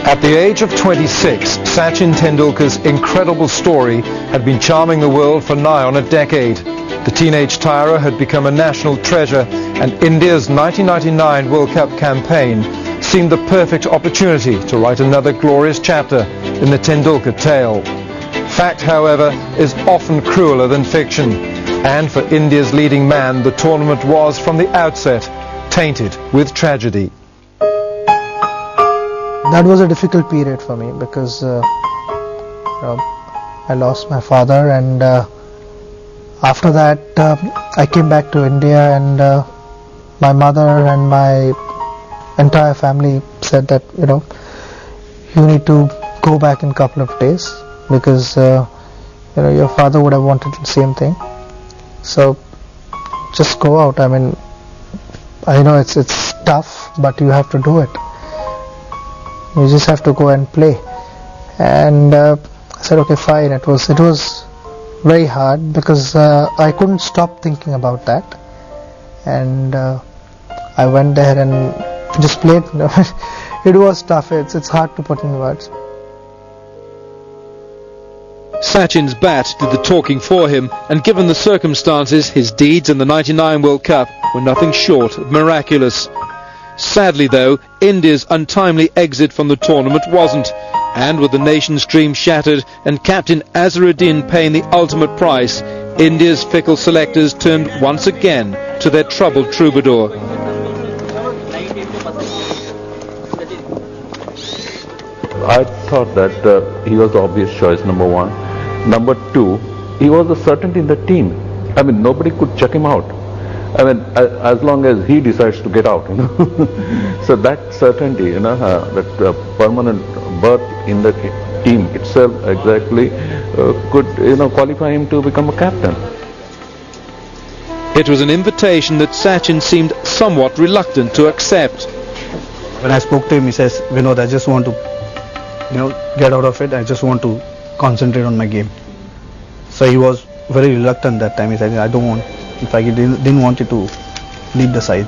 At the age of 26, Sachin Tendulkar's incredible story had been charming the world for nigh on a decade. The teenage tyrer had become a national treasure, and India's 1999 World Cup campaign seemed the perfect opportunity to write another glorious chapter in the Tendulkar tale. Fact, however, is often crueler than fiction, and for India's leading man, the tournament was, from the outset, tainted with tragedy. That was a difficult period for me because I lost my father, and after that I came back to India, and my mother and my entire family said that you need to go back in a couple of days because your father would have wanted the same thing. So just go out. I mean, I know it's tough, but you have to do it. You just have to go and play. And I said, okay, fine. It was very hard because I couldn't stop thinking about that. And I went there and just played. It was tough. It's hard to put in words. Sachin's bat did the talking for him, and given the circumstances, his deeds in the '99 World Cup were nothing short of miraculous. Sadly though, India's untimely exit from the tournament wasn't, and with the nation's dream shattered and Captain Azharuddin paying the ultimate price, India's fickle selectors turned once again to their troubled troubadour. I thought that he was the obvious choice, number one. Number two, he was a certainty in the team. I mean, nobody could check him out. I mean, as long as he decides to get out, So that certainty, that permanent berth in the team itself exactly could, qualify him to become a captain. It was an invitation that Sachin seemed somewhat reluctant to accept. When I spoke to him, he says, Vinod, I just want to, get out of it. I just want to concentrate on my game. So he was very reluctant that time. He said, I don't want. In fact, he didn't want you to lead the side.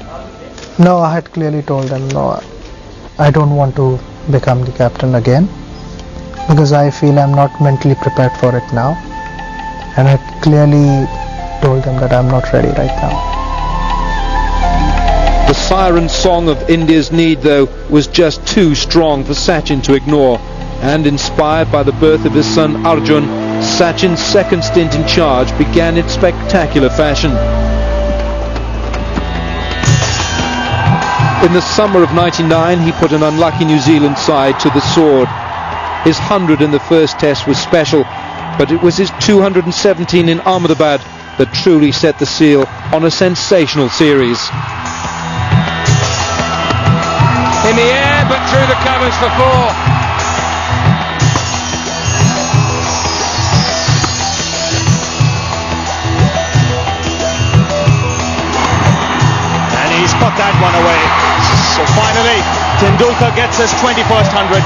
No, I had clearly told them, no, I don't want to become the captain again because I feel I'm not mentally prepared for it now. And I had clearly told them that I'm not ready right now. The siren song of India's need, though, was just too strong for Sachin to ignore. And inspired by the birth of his son Arjun, Sachin's second stint in charge began in spectacular fashion. In the summer of '99, he put an unlucky New Zealand side to the sword. His 100 in the first test was special, but it was his 217 in Ahmedabad that truly set the seal on a sensational series. In the air, but through the covers for four. Got that one away. So finally, Tendulkar gets his 21st 100.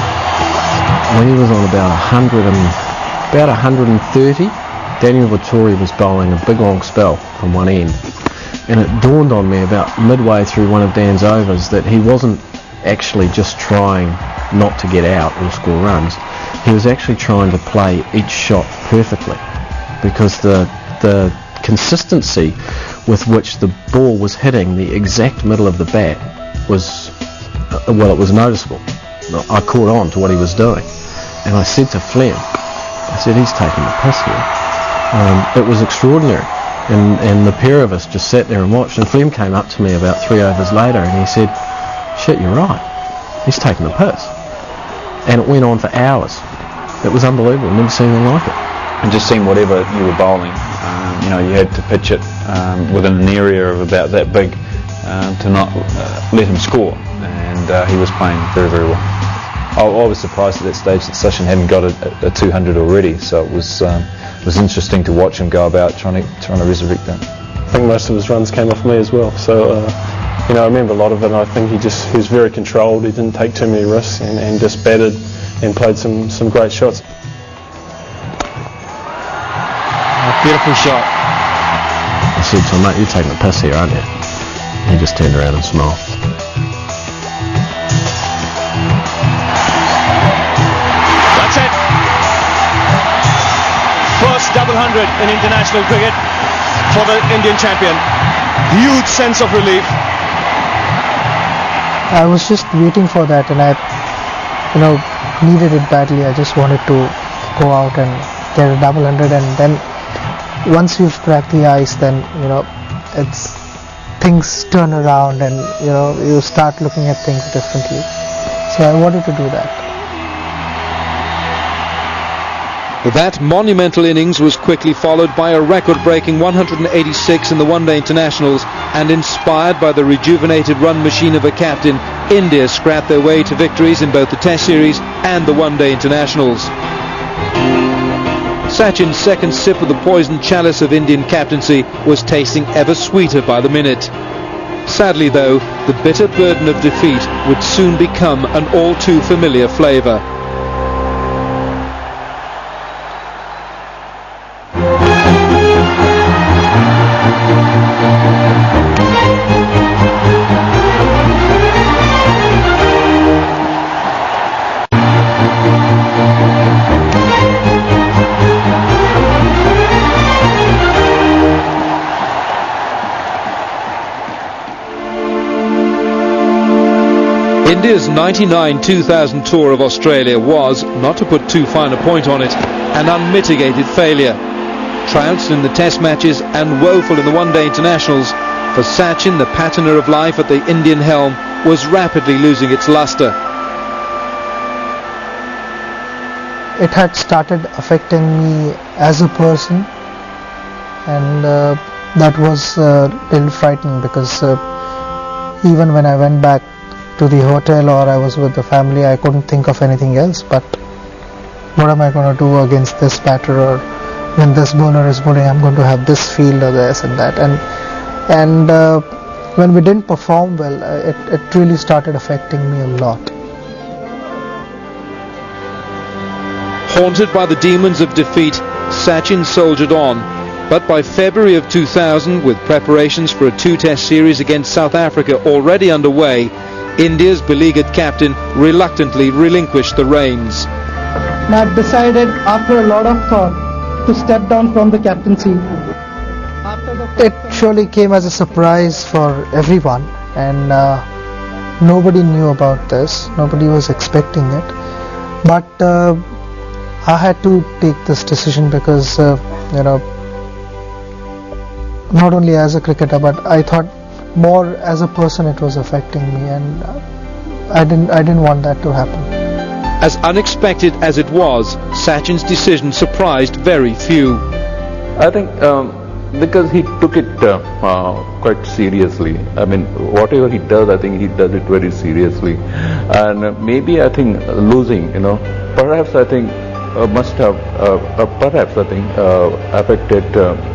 When he was on about 130, Daniel Vittori was bowling a big long spell from one end. And it dawned on me about midway through one of Dan's overs that he wasn't actually just trying not to get out or score runs. He was actually trying to play each shot perfectly, because the consistency with which the ball was hitting the exact middle of the bat was, it was noticeable. I caught on to what he was doing, and I said to Flem, I said, he's taking the piss here. It was extraordinary, and the pair of us just sat there and watched, and Flem came up to me about 3 overs later and he said, shit, you're right, he's taking the piss. And it went on for hours. It was unbelievable, never seen anything like it. And just seeing whatever you were bowling, you had to pitch it within an area of about that big to not let him score, and he was playing very, very well. I was surprised at that stage that Sachin hadn't got a 200 already, so it was interesting to watch him go about trying to resurrect that. I think most of his runs came off me as well, so you know, I remember a lot of it, and I think he was very controlled. He didn't take too many risks and just batted and played some great shots. Beautiful shot. I said to him, mate, you're taking the piss here, aren't you? He just turned around and smiled. That's it. First double hundred in international cricket for the Indian champion. Huge sense of relief. I was just waiting for that, and I, needed it badly. I just wanted to go out and get a double hundred, and then once you've cracked the ice, then it's things turn around, and you start looking at things differently. So I wanted to do that. That monumental innings was quickly followed by a record-breaking 186 in the one-day internationals, and inspired by the rejuvenated run machine of a captain, India scrapped their way to victories in both the Test series and the one-day internationals. Sachin's second sip of the poisoned chalice of Indian captaincy was tasting ever sweeter by the minute. Sadly though, the bitter burden of defeat would soon become an all too familiar flavour. India's 99-2000 tour of Australia was, not to put too fine a point on it, an unmitigated failure. Trounced in the test matches and woeful in the one-day internationals, for Sachin, the patiner of life at the Indian helm, was rapidly losing its lustre. It had started affecting me as a person, and that was a little frightening, because even when I went back to the hotel or I was with the family, I couldn't think of anything else but what am I going to do against this batter, or when this bowler is bowling I'm going to have this field or this and that, and when we didn't perform well, it really started affecting me a lot. Haunted by the demons of defeat, Sachin soldiered on, but by February of 2000, with preparations for a two-test series against South Africa already underway, India's beleaguered captain reluctantly relinquished the reins. And I've decided, after a lot of thought, to step down from the captaincy. It surely came as a surprise for everyone, and nobody knew about this. Nobody was expecting it. But I had to take this decision because, not only as a cricketer, but I thought more as a person it was affecting me, and I didn't want that to happen. As unexpected as it was, Sachin's decision surprised very few. I think because he took it quite seriously. I mean, whatever he does, I think he does it very seriously. And maybe I think losing, perhaps I think must have affected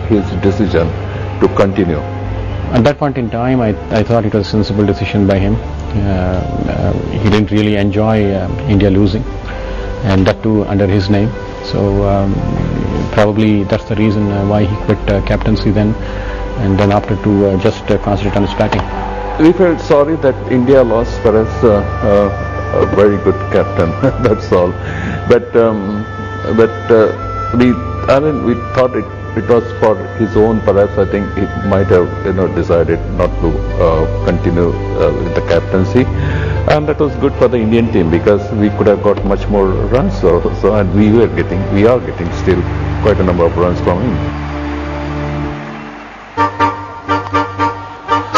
his decision to continue. At that point in time, I thought it was a sensible decision by him. He didn't really enjoy India losing, and that too under his name. So probably that's the reason why he quit captaincy then, and then after to just concentrate on his batting. We felt sorry that India lost for us a very good captain. That's all. But we thought it was for his own. Perhaps I think he might have decided not to continue with the captaincy, and that was good for the Indian team because we could have got much more runs. So and we are getting still quite a number of runs from him.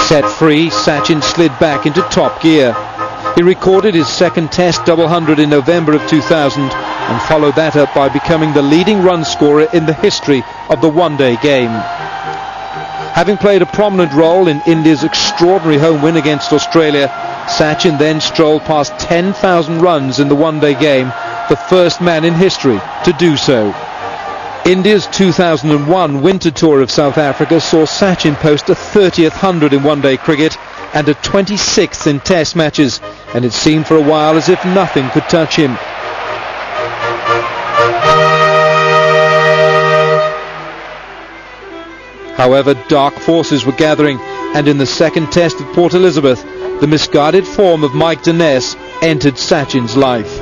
Set free, Sachin slid back into top gear. He recorded his second Test double hundred in November of 2000 and followed that up by becoming the leading run scorer in the history of the one-day game. Having played a prominent role in India's extraordinary home win against Australia, Sachin then strolled past 10,000 runs in the one-day game, the first man in history to do so. India's 2001 winter tour of South Africa saw Sachin post a 30th hundred in one-day cricket and a 26th in test matches, and it seemed for a while as if nothing could touch him. However, dark forces were gathering, and in the second test at Port Elizabeth, the misguided form of Mike Diness entered Sachin's life.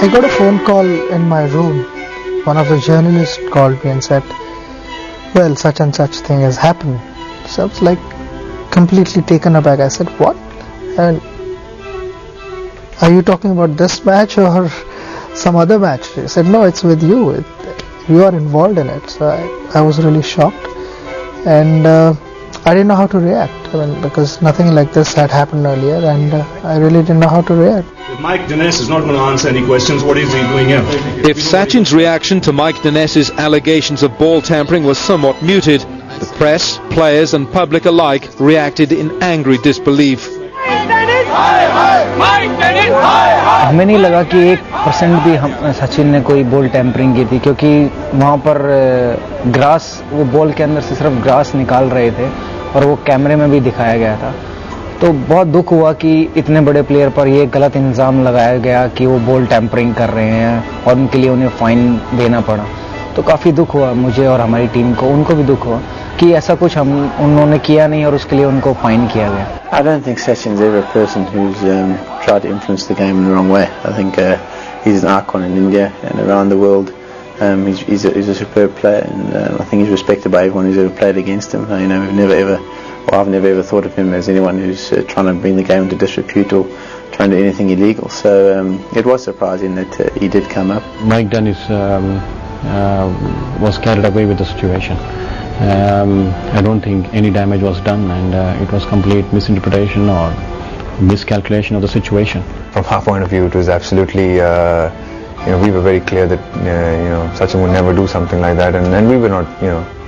I got a phone call in my room. One of the journalists called me and said, well, such and such thing has happened. So I was like completely taken aback. I said, what? And are you talking about this match or some other match? He said, no, it's with you. You are involved in it. So I was really shocked, and I didn't know how to react. I mean, because nothing like this had happened earlier, and I really didn't know how to react. If Mike Diness is not going to answer any questions, what is he doing here? If Sachin's reaction to Mike Diness's allegations of ball tampering was somewhat muted, the press, players and public alike reacted in angry disbelief. हमें नहीं लगा कि 1% भी सचिन ने कोई ball tampering की थी, क्योंकि वहाँ पर ग्रास, वो बॉल के अंदर से सिर्फ ग्रास निकाल रहे थे और वो कैमरे में भी दिखाया गया था. तो बहुत दुख हुआ कि इतने बड़े प्लेयर पर ये गलत इल्ज़ाम लगाया गया कि वो बॉल टैंपरिंग कर रहे हैं और उनके लिए उन्हें फाइन देना पड़ा. तो काफ़ी दुख हुआ मुझे और हमारी टीम को, उनको भी दुख हुआ कि ऐसा कुछ उन्होंने किया नहीं और उसके लिए उनको फाइन किया गया. I don't think Sachin's ever a person who's tried to influence the game in the wrong way. I think he's an icon in India and around the world. He's a superb player, and I think he's respected by everyone who's ever played against him. I've never ever thought of him as anyone who's trying to bring the game into disrepute or trying to do anything illegal. So it was surprising that he did come up. Mike Dennis was carried away with the situation. I don't think any damage was done, and it was complete misinterpretation or miscalculation of the situation. From our point of view, it was absolutely, we were very clear that, Sachin would never do something like that, and we were not,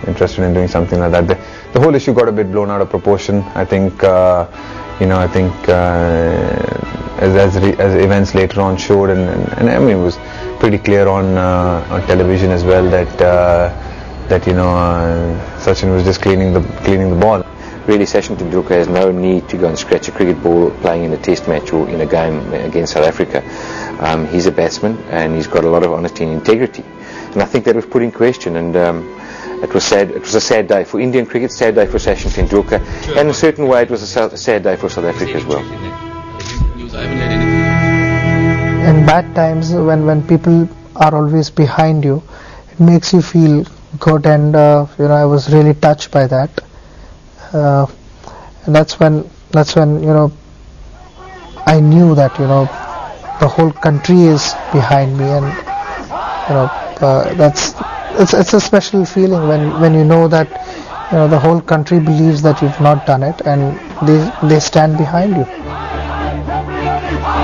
interested in doing something like that. The whole issue got a bit blown out of proportion. I think, as events later on showed, and I mean, it was pretty clear on television as well that Sachin was just cleaning the ball. Really, Sachin Tendulkar has no need to go and scratch a cricket ball playing in a test match or in a game against South Africa. He's a batsman and he's got a lot of honesty and integrity. And I think that was put in question, and it was sad. It was a sad day for Indian cricket, sad day for Sachin Tendulkar, and in a certain way it was a sad day for South Africa as well. In bad times, when people are always behind you, it makes you feel good, and I was really touched by that. And that's when I knew that the whole country is behind me, and it's a special feeling when you know that the whole country believes that you've not done it, and they stand behind you.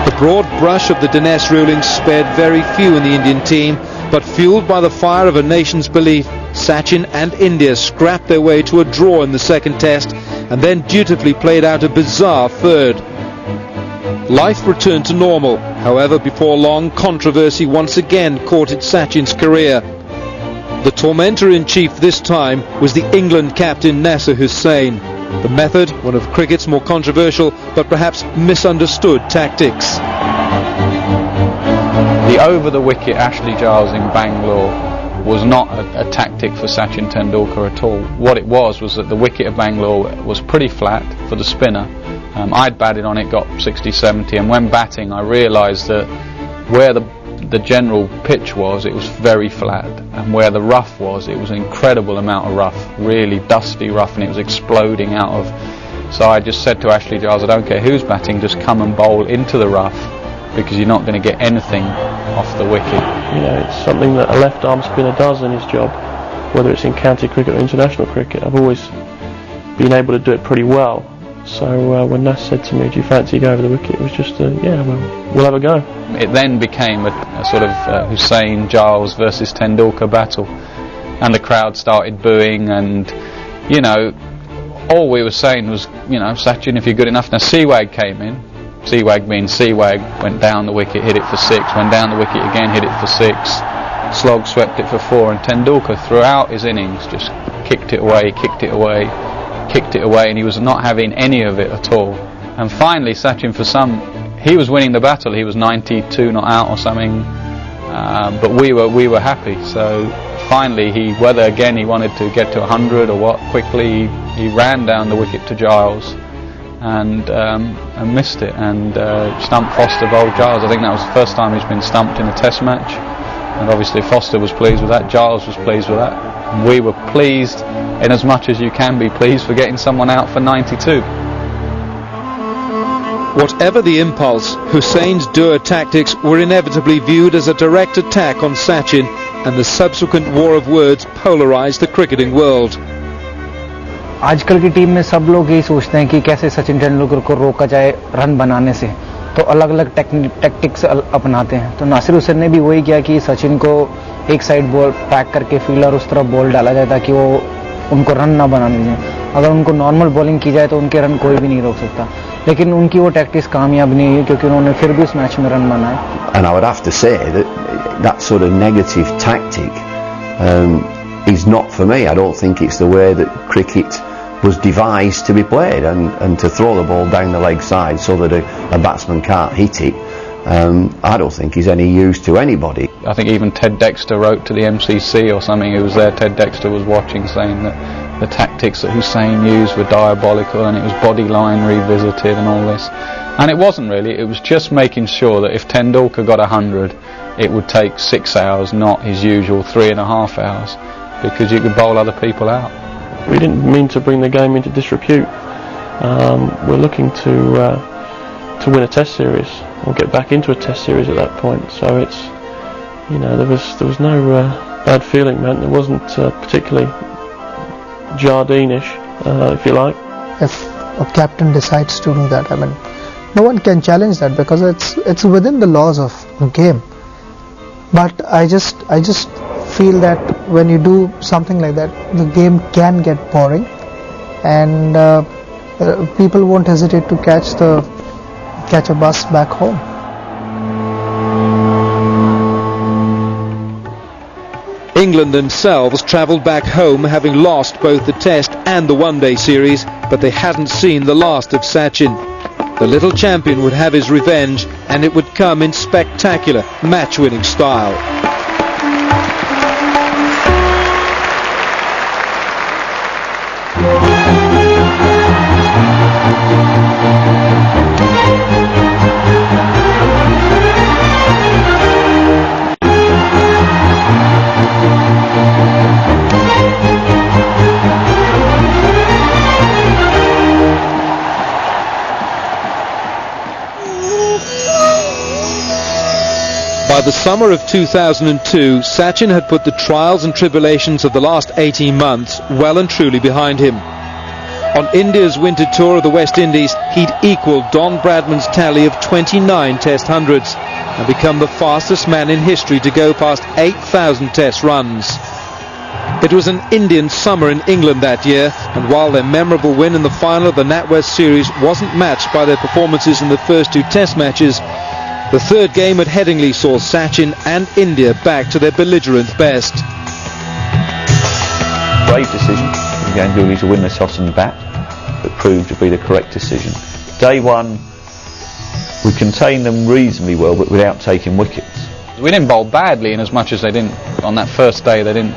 The broad brush of the Diness ruling spared very few in the Indian team, but fueled by the fire of a nation's belief, Sachin and India scrapped their way to a draw in the second test and then dutifully played out a bizarre third. Life returned to normal. However, before long, controversy once again courted Sachin's career. The tormentor-in-chief this time was the England captain Nasser Hussain. The method, one of cricket's more controversial but perhaps misunderstood tactics. The over-the-wicket Ashley Giles in Bangalore was not a tactic for Sachin Tendulkar at all. What it was that the wicket of Bangalore was pretty flat for the spinner. I'd batted on it, got 60-70, and when batting I realised that where the general pitch was, it was very flat, and where the rough was, it was an incredible amount of rough, really dusty rough, and it was exploding out of. So I just said to Ashley Giles, I don't care who's batting, just come and bowl into the rough, because you're not going to get anything off the wicket. It's something that a left arm spinner does in his job, whether it's in county cricket or international cricket. I've always been able to do it pretty well. So when Nas said to me, do you fancy go over the wicket, it was just we'll have a go. It then became a sort of Hussain, Giles versus Tendulkar battle, and the crowd started booing, and all we were saying was, Sachin, if you're good enough. Now Sehwag came in. Sehwag means Sehwag went down the wicket, hit it for 6, went down the wicket again, hit it for 6. Slog swept it for 4, and Tendulkar throughout his innings just kicked it away, and he was not having any of it at all. And finally Sachin, he was winning the battle, he was 92 not out or something, but we were happy. So finally, whether again he wanted to get to 100 or what, quickly he ran down the wicket to Giles and missed it, and stumped Foster, bowled Giles. I think that was the first time he's been stumped in a test match, and obviously Foster was pleased with that, Giles was pleased with that, and we were pleased in as much as you can be pleased for getting someone out for 92. Whatever the impulse, Hussein's doer tactics were inevitably viewed as a direct attack on Sachin, and the subsequent war of words polarized the cricketing world. आजकल की team में सब लोग यही सोचते हैं कि कैसे सचिन तेंदुलकर को रोका जाए रन बनाने से, तो अलग अलग टैक्टिक्स अपनाते हैं. तो नासिर हुसैन ने भी वही किया कि सचिन को एक साइड बॉल पैक करके फील्डर उस तरफ बॉल डाला जाए ताकि वो उनको रन ना बनाने दें. अगर उनको नॉर्मल बॉलिंग की जाए तो उनके रन कोई भी नहीं रोक सकता, लेकिन उनकी वो टैक्टिक्स कामयाब नहीं हुई क्योंकि उन्होंने फिर भी उस मैच में रन बनाए. And I would have to say that sort of negative tactic is not for me. I don't think it's the way that cricket was devised to be played, and to throw the ball down the leg side so that a batsman can't hit it, I don't think is any use to anybody. I think even Ted Dexter wrote to the MCC or something, who was there, Ted Dexter was watching, saying that the tactics that Hussein used were diabolical, and it was body line revisited and all this. And it wasn't really, it was just making sure that if Tendulkar got 100, it would take 6 hours, not his usual 3.5 hours, because you could bowl other people out. We didn't mean to bring the game into disrepute. We're looking to win a test series, or get back into a test series at that point. So it's, there was no bad feeling, man. It wasn't particularly Jardine-ish, if you like. If a captain decides to do that, I mean, no one can challenge that because it's within the laws of the game. But I just feel that when you do something like that, the game can get boring, and people won't hesitate to catch a bus back home. England themselves travelled back home having lost both the Test and the One-Day series, but they hadn't seen the last of Sachin. The little champion would have his revenge, and it would come in spectacular match-winning style. By the summer of 2002, Sachin had put the trials and tribulations of the last 18 months well and truly behind him. On India's winter tour of the West Indies, he'd equalled Don Bradman's tally of 29 Test hundreds and become the fastest man in history to go past 8,000 Test runs. It was an Indian summer in England that year, and while their memorable win in the final of the NatWest series wasn't matched by their performances in the first 2 Test matches, the third game at Headingley saw Sachin and India back to their belligerent best. Brave decision from Ganguly to win the toss and bat, but proved to be the correct decision. Day one, we contained them reasonably well, but without taking wickets. We didn't bowl badly in as much as they didn't on that first day. They didn't,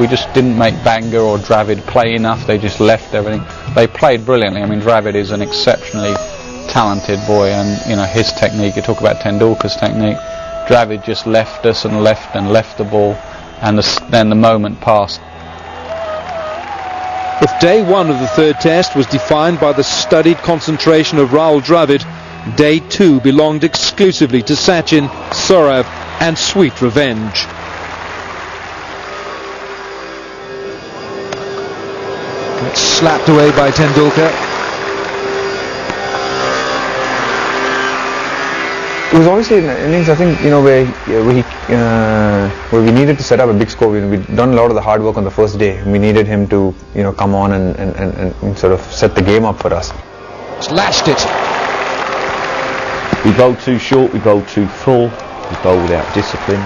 we just didn't make Banga or Dravid play enough. They just left everything. They played brilliantly. I mean, Dravid is an exceptionally talented boy, and his technique, you talk about Tendulkar's technique, Dravid just left us and left the ball, and then the moment passed. If day one of the third test was defined by the studied concentration of Rahul Dravid, day two belonged exclusively to Sachin, Saurav and sweet revenge. It's slapped away by Tendulkar. It was obviously an innings, I think, where we needed to set up a big score. We'd done a lot of the hard work on the first day. We needed him to, come on and sort of set the game up for us. Lashed it. We bowled too short, we bowled too full, we bowled without discipline.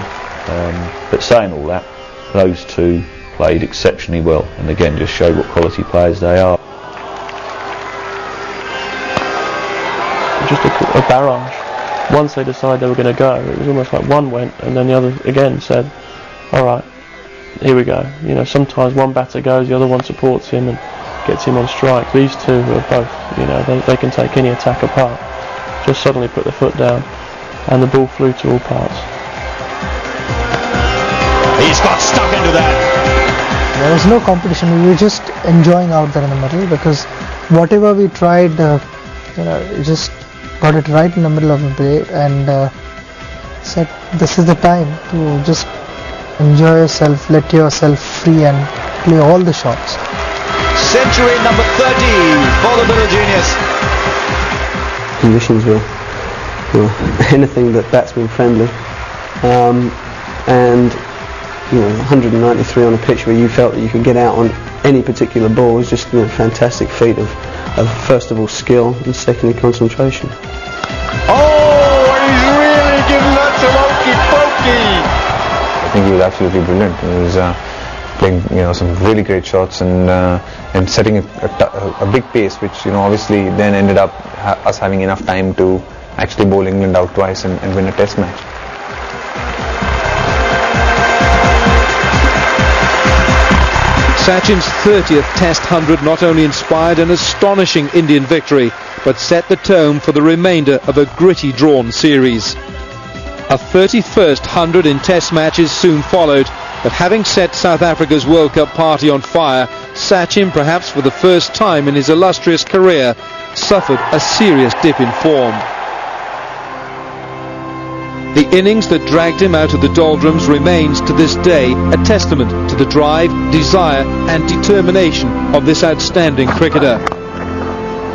But saying all that, those two played exceptionally well, and again just showed what quality players they are. Just a barrage. Once they decided they were going to go, it was almost like one went and then the other again said, alright, here we go. Sometimes one batter goes, the other one supports him and gets him on strike. These two are both, they can take any attack apart. Just suddenly put the foot down and the ball flew to all parts. He's got stuck into that. There was no competition. We were just enjoying out there in the middle, because whatever we tried, just got it right in the middle of the plate, and said this is the time to just enjoy yourself, let yourself free and play all the shots. Century number 30 for the little genius. Conditions were anything but batsman friendly, and 193 on a pitch where you felt that you could get out on any particular ball was just a fantastic feat of first of all skill and secondly concentration. Oh, he's really giving that to Okey Pokey. I think he was absolutely brilliant. He was playing some really great shots and setting a big pace, which obviously then ended up us having enough time to actually bowl England out twice and win a test match. Sachin's 30th Test 100 not only inspired an astonishing Indian victory, but set the tone for the remainder of a gritty drawn series. A 31st 100 in Test matches soon followed, but having set South Africa's World Cup party on fire, Sachin, perhaps for the first time in his illustrious career, suffered a serious dip in form. The innings that dragged him out of the doldrums remains to this day a testament to the drive, desire and determination of this outstanding cricketer.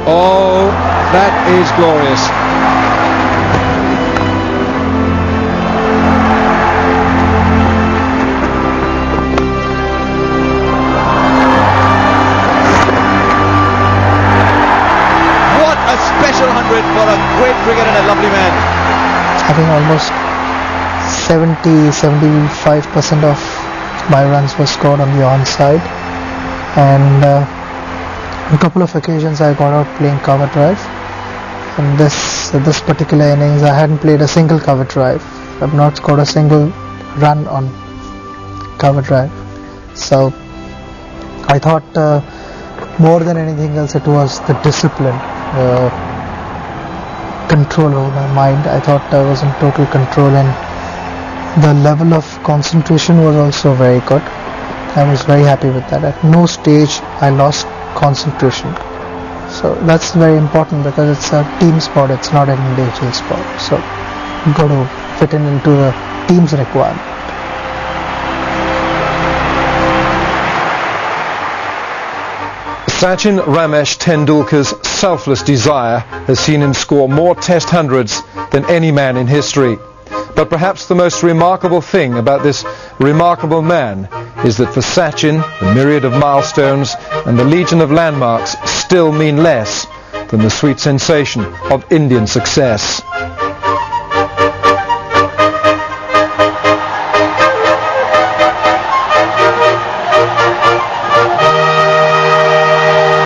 Oh, that is glorious. What a special 100 for a great cricketer and a lovely man. I think almost 70-75% of my runs were scored on the onside, and on a couple of occasions I got out playing cover drive. And this particular innings I hadn't played a single cover drive. I've not scored a single run on cover drive. So I thought more than anything else it was the discipline, control over my mind. I thought I was in total control, and the level of concentration was also very good. I was very happy with that. At no stage I lost concentration. So that's very important, because it's a team sport, it's not an individual sport. So you've got to fit into the team's requirement. Sachin Ramesh Tendulkar's selfless desire has seen him score more Test hundreds than any man in history. But perhaps the most remarkable thing about this remarkable man is that for Sachin, the myriad of milestones and the legion of landmarks still mean less than the sweet sensation of Indian success.